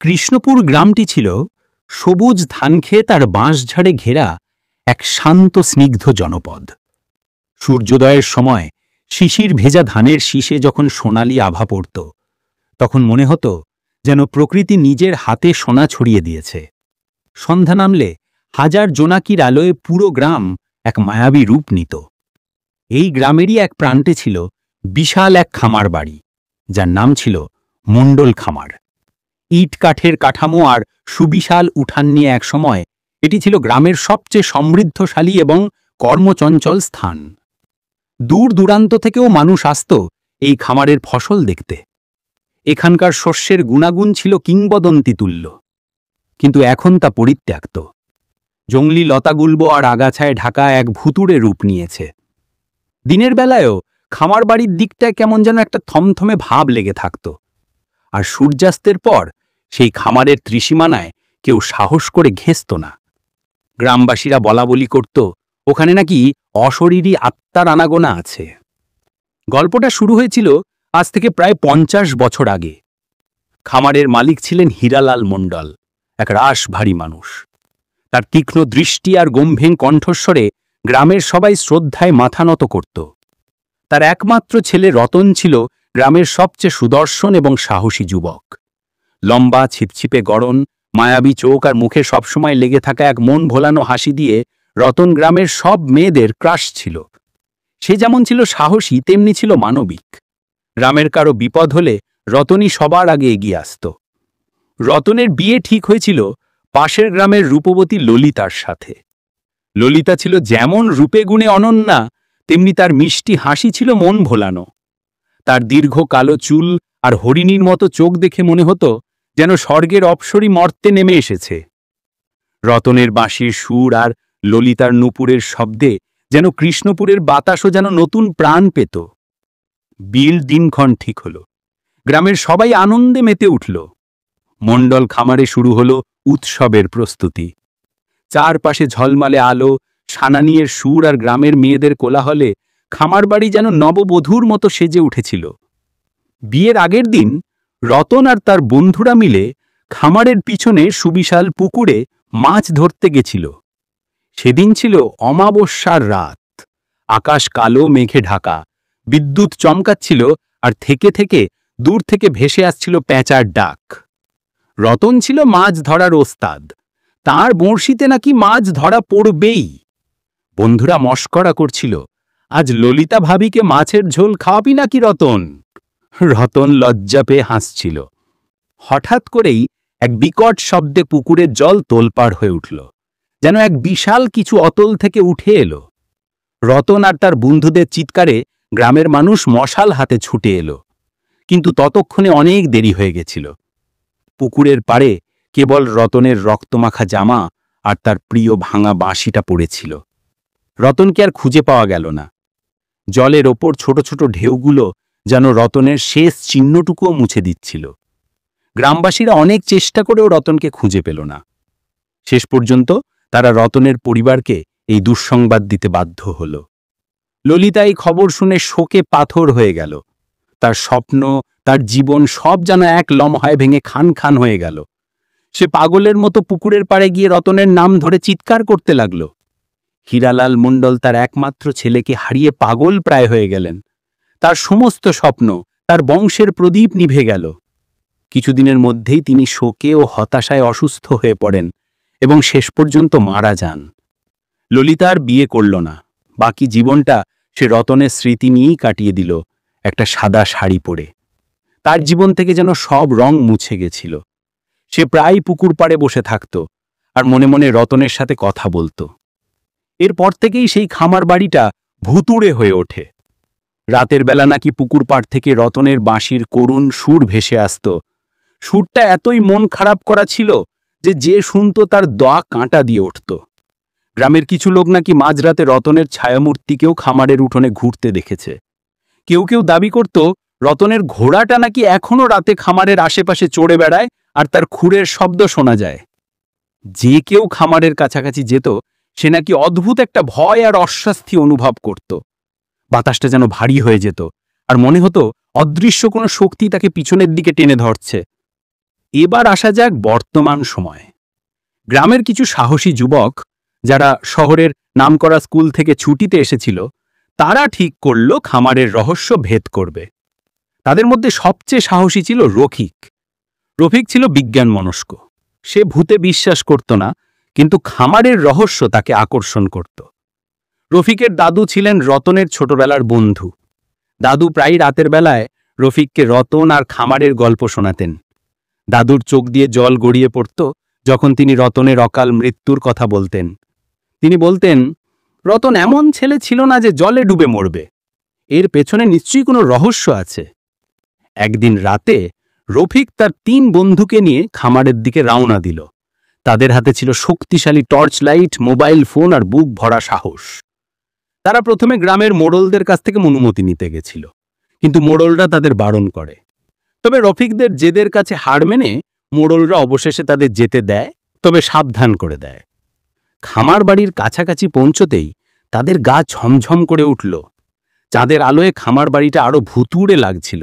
কৃষ্ণপুর গ্রামটি ছিল সবুজ ধানক্ষেত আর বাঁশঝাড়ে ঘেরা এক শান্ত স্নিগ্ধ জনপদ। সূর্যোদয়ের সময় শিশির ভেজা ধানের শীষে যখন সোনালি আভা পড়ত, তখন মনে হতো যেন প্রকৃতি নিজের হাতে সোনা ছড়িয়ে দিয়েছে। সন্ধ্যা নামলে হাজার জোনাকির আলোয় পুরো গ্রাম এক মায়াবী রূপ নিত। এই গ্রামেরই এক প্রান্তে ছিল বিশাল এক খামার বাড়ি, যার নাম ছিল মণ্ডল খামার। ইট কাঠের কাঠামো আর সুবিশাল উঠান নিয়ে একসময় এটি ছিল গ্রামের সবচেয়ে সমৃদ্ধশালী এবং কর্মচঞ্চল স্থান। দূর দূরান্ত থেকেও মানুষ আসত এই খামারের ফসল দেখতে। এখানকার শস্যের গুণাগুণ ছিল কিংবদন্তি তুল্য, কিন্তু এখন তা পরিত্যক্ত। জংলি লতাগুল্ব আর আগাছায় ঢাকা এক ভুতুড়ে রূপ নিয়েছে। দিনের বেলায়ও খামার বাড়ির দিকটায় কেমন যেন একটা থমথমে ভাব লেগে থাকত, আর সূর্যাস্তের পর সেই খামারের ত্রিসীমানায় কেউ সাহস করে ঘেঁষত না। গ্রামবাসীরা বলাবলি করত ওখানে নাকি অশরীরী আত্মার আনাগোনা আছে। গল্পটা শুরু হয়েছিল আজ থেকে প্রায় 50 বছর আগে। খামারের মালিক ছিলেন হীরালাল মণ্ডল, এক রাশভারী মানুষ। তার তীক্ষ্ণ দৃষ্টি আর গম্ভীর কণ্ঠস্বরে গ্রামের সবাই শ্রদ্ধায় মাথা নত করত। তার একমাত্র ছেলে রতন ছিল গ্রামের সবচেয়ে সুদর্শন এবং সাহসী যুবক। লম্বা ছিপছিপে গড়ন, মায়াবী চোখ আর মুখে সবসময় লেগে থাকা এক মন ভোলানো হাসি দিয়ে রতন গ্রামের সব মেয়েদের ক্রাশ ছিল। সে যেমন ছিল সাহসী, তেমনি ছিল মানবিক। গ্রামের কারো বিপদ হলে রতনই সবার আগে এগিয়ে আসত। রতনের বিয়ে ঠিক হয়েছিল পাশের গ্রামের রূপবতী ললিতার সাথে। ললিতা ছিল যেমন রূপে গুণে অনন্যা, তেমনি তার মিষ্টি হাসি ছিল মন ভোলানো। তার দীর্ঘ কালো চুল আর হরিণীর মতো চোখ দেখে মনে হতো যেন স্বর্গের অপ্সরী মর্তে নেমে এসেছে। রতনের বাঁশির সুর আর ললিতার নূপুরের শব্দে যেন কৃষ্ণপুরের বাতাসও যেন নতুন প্রাণ পেত। বিল দিনক্ষণ ঠিক হল, গ্রামের সবাই আনন্দে মেতে উঠল। মণ্ডল খামারে শুরু হলো উৎসবের প্রস্তুতি। চারপাশে ঝলমালে আলো, সানানিয়ের সুর আর গ্রামের মেয়েদের কোলাহলে খামার বাড়ি যেন নববধূর মতো সেজে উঠেছিল। বিয়ের আগের দিন রতন আর তার বন্ধুরা মিলে খামারের পিছনে সুবিশাল পুকুরে মাছ ধরতে গেছিল। সেদিন ছিল অমাবস্যার রাত। আকাশ কালো মেঘে ঢাকা, বিদ্যুৎ চমকাচ্ছিল আর থেকে থেকে দূর থেকে ভেসে আসছিল প্যাঁচার ডাক। রতন ছিল মাছ ধরার ওস্তাদ, তার বড়শিতে নাকি মাছ ধরা পড়বেই। বন্ধুরা মশকরা করছিল, আজ ললিতা ভাবিকে মাছের ঝোল খাওয়াবি নাকি রতন? রতন লজ্জা পেয়ে হাসছিল। হঠাৎ করেই এক বিকট শব্দে পুকুরের জল তোলপাড় হয়ে উঠল, যেন এক বিশাল কিছু অতল থেকে উঠে এলো। রতন আর তার বন্ধুদের চিৎকারে গ্রামের মানুষ মশাল হাতে ছুটে এলো, কিন্তু ততক্ষণে অনেক দেরি হয়ে গেছিল। পুকুরের পাড়ে কেবল রতনের রক্তমাখা জামা আর তার প্রিয় ভাঙা বাঁশিটা পড়েছিল। রতনকে আর খুঁজে পাওয়া গেল না। জলের ওপর ছোট ছোট ঢেউগুলো যেন রতনের শেষ চিহ্নটুকুও মুছে দিচ্ছিল। গ্রামবাসীরা অনেক চেষ্টা করেও রতনকে খুঁজে পেল না। শেষ পর্যন্ত তারা রতনের পরিবারকে এই দুঃসংবাদ দিতে বাধ্য হল। ললিতা এই খবর শুনে শোকে পাথর হয়ে গেল। তার স্বপ্ন, তার জীবন সব যেন এক লম্হায় ভেঙে খান খান হয়ে গেল। সে পাগলের মতো পুকুরের পাড়ে গিয়ে রতনের নাম ধরে চিৎকার করতে লাগল। হীরালাল মণ্ডল তার একমাত্র ছেলেকে হারিয়ে পাগল প্রায় হয়ে গেলেন। তার সমস্ত স্বপ্ন, তার বংশের প্রদীপ নিভে গেল। কিছুদিনের মধ্যেই তিনি শোকে ও হতাশায় অসুস্থ হয়ে পড়েন এবং শেষ পর্যন্ত মারা যান। ললিতা আর বিয়ে করল না। বাকি জীবনটা সে রতনের স্মৃতি নিয়েই কাটিয়ে দিল, একটা সাদা শাড়ি পরে। তার জীবন থেকে যেন সব রং মুছে গেছিল। সে প্রায় পুকুর পাড়ে বসে থাকত আর মনে মনে রতনের সাথে কথা বলত। এরপর থেকেই সেই খামার বাড়িটা ভুতুড়ে হয়ে ওঠে। রাতের বেলা নাকি পুকুর পাড় থেকে রতনের বাঁশির করুণ সুর ভেসে আসত। সুরটা এতই মন খারাপ করা ছিল যে যে শুনত তার দা কাঁটা দিয়ে উঠত। গ্রামের কিছু লোক নাকি মাঝরাতে রতনের ছায়ামূর্তিকেও খামারের উঠোনে ঘুরতে দেখেছে। কেউ কেউ দাবি করত রতনের ঘোড়াটা নাকি এখনো রাতে খামারের আশেপাশে চড়ে বেড়ায় আর তার খুরের শব্দ শোনা যায়। যে কেউ খামারের কাছাকাছি যেত সে নাকি অদ্ভুত একটা ভয় আর অস্বস্তি অনুভব করত। বাতাসটা যেন ভারী হয়ে যেত আর মনে হতো অদৃশ্য কোনো শক্তি তাকে পিছনের দিকে টেনে ধরছে। এবার আসা যাক বর্তমান সময়ে। গ্রামের কিছু সাহসী যুবক যারা শহরের নামকরা স্কুল থেকে ছুটিতে এসেছিল, তারা ঠিক করল খামারের রহস্য ভেদ করবে। তাদের মধ্যে সবচেয়ে সাহসী ছিল রফিক। রফিক ছিল বিজ্ঞান মনস্ক। সে ভূতে বিশ্বাস করত না, কিন্তু খামারের রহস্য তাকে আকর্ষণ করত। রফিকের দাদু ছিলেন রতনের ছোটবেলার বন্ধু। দাদু প্রায় রাতের বেলায় রফিককে রতন আর খামারের গল্প শোনাতেন। দাদুর চোখ দিয়ে জল গড়িয়ে পড়ত যখন তিনি রতনের অকাল মৃত্যুর কথা বলতেন। তিনি বলতেন, রতন এমন ছেলে ছিল না যে জলে ডুবে মরবে, এর পেছনে নিশ্চয়ই কোনো রহস্য আছে। একদিন রাতে রফিক তার 3 বন্ধুকে নিয়ে খামারের দিকে রওনা দিল। তাদের হাতে ছিল শক্তিশালী টর্চ লাইট, মোবাইল ফোন আর বুক ভরা সাহস। তারা প্রথমে গ্রামের মোড়লদের কাছ থেকে অনুমতি নিতে গেছিল, কিন্তু মোড়লরা তাদের বারণ করে। তবে রফিকদের জেদের কাছে হার মেনে মোড়লরা অবশেষে তাদের যেতে দেয়, তবে সাবধান করে দেয়। খামার বাড়ির কাছাকাছি পৌঁছতেই তাদের গা ঝমঝম করে উঠল। চাঁদের আলোয় খামার বাড়িটা আরো ভুতুড়ে লাগছিল।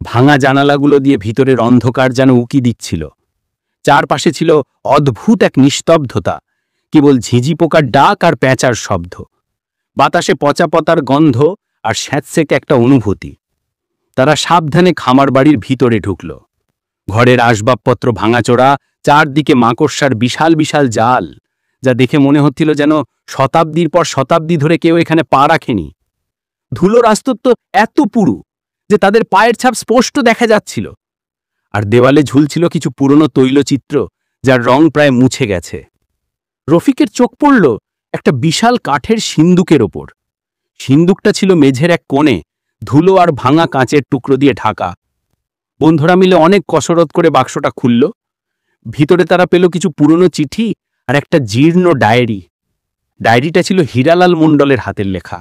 ভাঙা জানালাগুলো দিয়ে ভিতরের অন্ধকার যেন উকি দিচ্ছিল। চারপাশে ছিল অদ্ভুত এক নিস্তব্ধতা, কেবল ঝিঁঝি পোকার ডাক আর প্যাঁচার শব্দ। বাতাসে পচা পাতার গন্ধ আর স্যাঁতসেঁকে একটা অনুভূতি। তারা সাবধানে খামার বাড়ির ভিতরে ঢুকল। ঘরের আসবাবপত্র ভাঙাচোরা, চারদিকে মাকড়সার বিশাল বিশাল জাল, যা দেখে মনে হচ্ছিল যেন শতাব্দীর পর শতাব্দী ধরে কেউ এখানে পা রাখেনি। ধুলোর আস্তত্ব এত পুরু যে তাদের পায়ের ছাপ স্পষ্ট দেখা যাচ্ছিল। আর দেওয়ালে ঝুলছিল কিছু পুরনো তৈলচিত্র, যার রং প্রায় মুছে গেছে। রফিকের চোখ পড়ল একটা বিশাল কাঠের সিন্দুকের ওপর। সিন্দুকটা ছিল মেঝের এক কোণে, ধুলো আর ভাঙা কাঁচের টুকরো দিয়ে ঢাকা। বন্ধুরা মিলে অনেক কসরত করে বাক্সটা খুলল। ভিতরে তারা পেল কিছু পুরনো চিঠি আর একটা জীর্ণ ডায়েরি। ডায়েরিটা ছিল হীরালাল মণ্ডলের হাতের লেখা।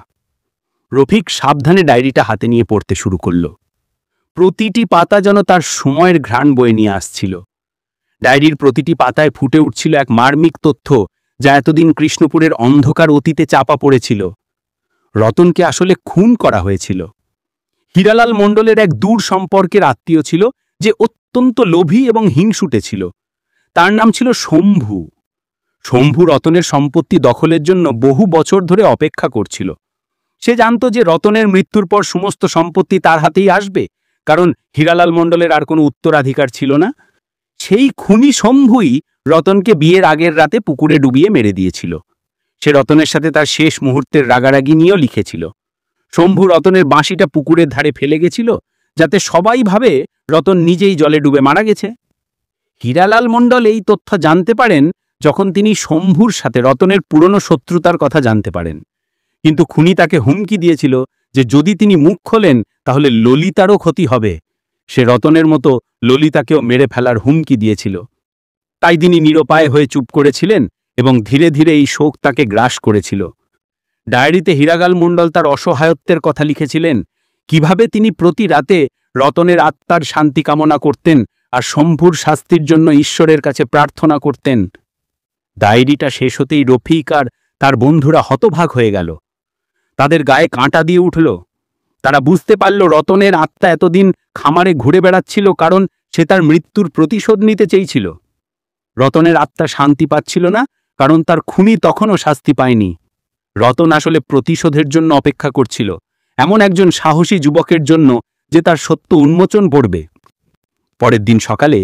রফিক সাবধানে ডায়েরিটা হাতে নিয়ে পড়তে শুরু করল। প্রতিটি পাতা যেন তার সময়ের ঘ্রাণ বয়ে নিয়ে আসছিল। ডায়েরির প্রতিটি পাতায় ফুটে উঠছিল এক মার্মিক তথ্য, যা এতদিন কৃষ্ণপুরের অন্ধকার অতীতে চাপা পড়েছিল। রতনকে আসলে খুন করা হয়েছিল। হীরালাল মণ্ডলের এক দূর সম্পর্কের আত্মীয় ছিল, যে অত্যন্ত লোভী এবং হিংসুটে ছিল। তার নাম ছিল শম্ভু। শম্ভু রতনের সম্পত্তি দখলের জন্য বহু বছর ধরে অপেক্ষা করছিল। সে জানত যে রতনের মৃত্যুর পর সমস্ত সম্পত্তি তার হাতেই আসবে, কারণ হীরালাল মণ্ডলের আর কোনো উত্তরাধিকার ছিল না। সেই খুনি শম্ভুই রতনকে বিয়ের আগের রাতে পুকুরে ডুবিয়ে মেরে দিয়েছিল। সে রতনের সাথে তার শেষ মুহূর্তের রাগারাগি নিয়েও লিখেছিল। শম্ভু রতনের বাঁশিটা পুকুরের ধারে ফেলে গেছিল, যাতে সবাই ভাবে রতন নিজেই জলে ডুবে মারা গেছে। হীরালাল মণ্ডল এই তথ্য জানতে পারেন যখন তিনি শম্ভুর সাথে রতনের পুরনো শত্রুতার কথা জানতে পারেন। কিন্তু খুনি তাকে হুমকি দিয়েছিল যে যদি তিনি মুখ খোলেন তাহলে ললিতারও ক্ষতি হবে। সে রতনের মতো ললিতাকেও মেরে ফেলার হুমকি দিয়েছিল। তাই তিনি নিরুপায় হয়ে চুপ করেছিলেন এবং ধীরে ধীরে এই শোক তাকে গ্রাস করেছিল। ডায়েরিতে হীরালাল মণ্ডল তার অসহায়ত্বের কথা লিখেছিলেন, কিভাবে তিনি প্রতি রাতে রতনের আত্মার শান্তি কামনা করতেন আর শম্ভুর শাস্তির জন্য ঈশ্বরের কাছে প্রার্থনা করতেন। ডায়েরিটা শেষ হতেই রফিক আর তার বন্ধুরা হতভাগ হয়ে গেল। তাদের গায়ে কাঁটা দিয়ে উঠল। তারা বুঝতে পারল রতনের আত্মা এতদিন খামারে ঘুরে বেড়াচ্ছিল কারণ সে তার মৃত্যুর প্রতিশোধ নিতে চেয়েছিল। রতনের আত্মা শান্তি পাচ্ছিল না কারণ তার খুনি তখনও শাস্তি পায়নি। রতন আসলে প্রতিশোধের জন্য অপেক্ষা করছিল, এমন একজন সাহসী যুবকের জন্য যে তার সত্য উন্মোচন করবে। পরের দিন সকালে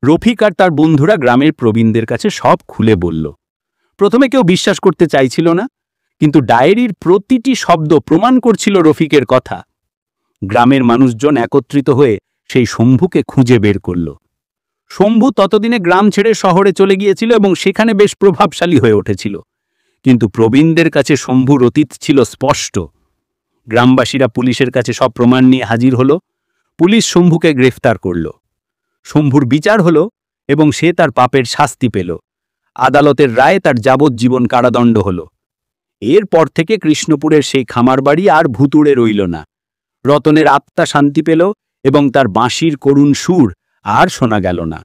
রফিক আর তার বন্ধুরা গ্রামের প্রবীণদের কাছে সব খুলে বলল। প্রথমে কেউ বিশ্বাস করতে চাইছিল না, কিন্তু ডায়েরির প্রতিটি শব্দ প্রমাণ করছিল রফিকের কথা। গ্রামের মানুষজন একত্রিত হয়ে সেই শম্ভুকে খুঁজে বের করল। শম্ভু ততদিনে গ্রাম ছেড়ে শহরে চলে গিয়েছিল এবং সেখানে বেশ প্রভাবশালী হয়ে উঠেছিল। কিন্তু প্রবীণদের কাছে শম্ভুর অতীত ছিল স্পষ্ট। গ্রামবাসীরা পুলিশের কাছে সব প্রমাণ নিয়ে হাজির হল। পুলিশ শম্ভুকে গ্রেফতার করল। শম্ভুর বিচার হল এবং সে তার পাপের শাস্তি পেল। আদালতের রায়ে তার যাবজ্জীবন কারাদণ্ড হল। এরপর থেকে কৃষ্ণপুরের সেই খামার বাড়ি আর ভুতুড়ে রইল না। রতনের আত্মা শান্তি পেল এবং তার বাঁশির করুণ সুর আর শোনা গেল না।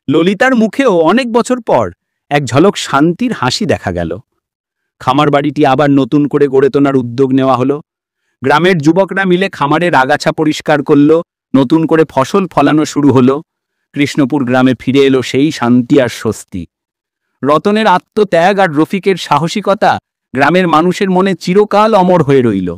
ললিতার মুখেও অনেক বছর পর এক ঝলক শান্তির হাসি দেখা গেল। খামার বাড়িটি আবার নতুন করে গড়ে তোলার উদ্যোগ নেওয়া হলো। গ্রামের যুবকরা মিলে খামারের আগাছা পরিষ্কার করল, নতুন করে ফসল ফলানো শুরু হলো। কৃষ্ণপুর গ্রামে ফিরে এলো সেই শান্তি আর স্বস্তি। রতনের আত্মত্যাগ আর রফিকের সাহসিকতা গ্রামের মানুষের মনে চিরকাল অমর হয়ে রইল।